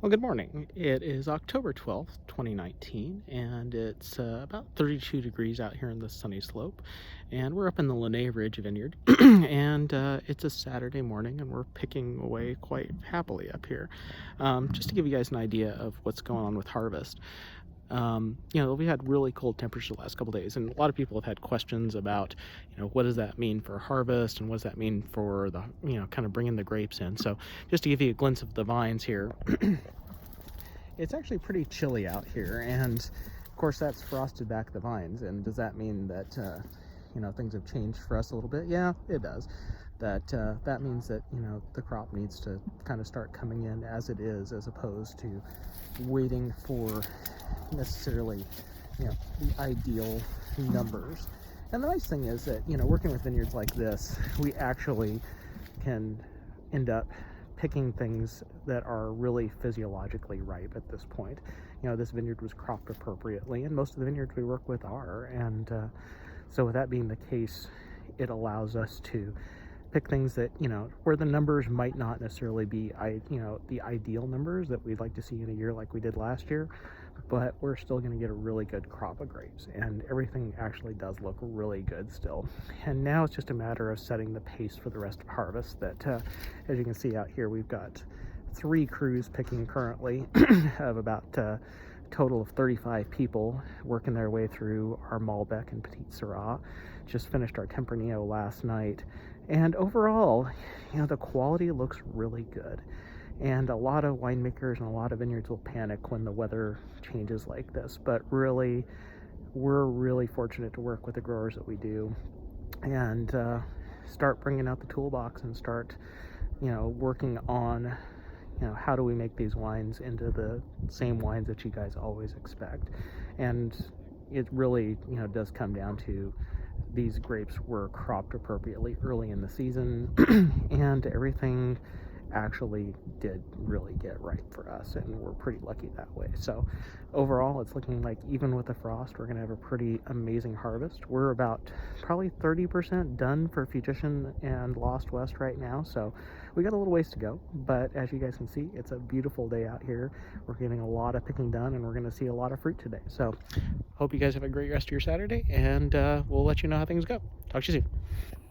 Well, good morning. It is October 12th, 2019, and it's about 32 degrees out here in the sunny slope. And we're up in the Lene Ridge Vineyard, and it's a Saturday morning, and we're picking away quite happily up here. Just to give you guys an idea of what's going on with harvest. We had really cold temperatures the last couple days, and a lot of people have had questions about, what does that mean for harvest, and what does that mean for the, kind of bringing the grapes in. So just to give you a glimpse of the vines here, it's actually pretty chilly out here, and of course that's frosted back the vines. And does that mean that, things have changed for us a little bit? Yeah, it does. That means that, the crop needs to kind of start coming in as it is, as opposed to waiting for necessarily, the ideal numbers. And the nice thing is that, working with vineyards like this, we actually can end up picking things that are really physiologically ripe at this point. This vineyard was cropped appropriately, and most of the vineyards we work with are. And so with that being the case, it allows us to pick things that, where the numbers might not necessarily be, the ideal numbers that we'd like to see in a year like we did last year, but we're still going to get a really good crop of grapes, and everything actually does look really good still. And now it's just a matter of setting the pace for the rest of harvest. That, as you can see out here, we've got 3 crews picking currently of about a total of 35 people working their way through our Malbec and Petit Syrah. Just finished our Tempranillo last night, and overall, the quality looks really good. And a lot of winemakers and a lot of vineyards will panic when the weather changes like this, but really, we're really fortunate to work with the growers that we do, and start bringing out the toolbox and start, working on, how do we make these wines into the same wines that you guys always expect. And it really, does come down to these grapes were cropped appropriately early in the season, and everything actually did really get right for us, and we're pretty lucky that way. So overall, it's looking like even with the frost, we're going to have a pretty amazing harvest. We're about probably 30% done for Fugition and Lost West right now, so we got a little ways to go. But as you guys can see, it's a beautiful day out here. We're getting a lot of picking done, and we're going to see a lot of fruit today. So hope you guys have a great rest of your Saturday, and we'll let you know how things go. Talk to you soon.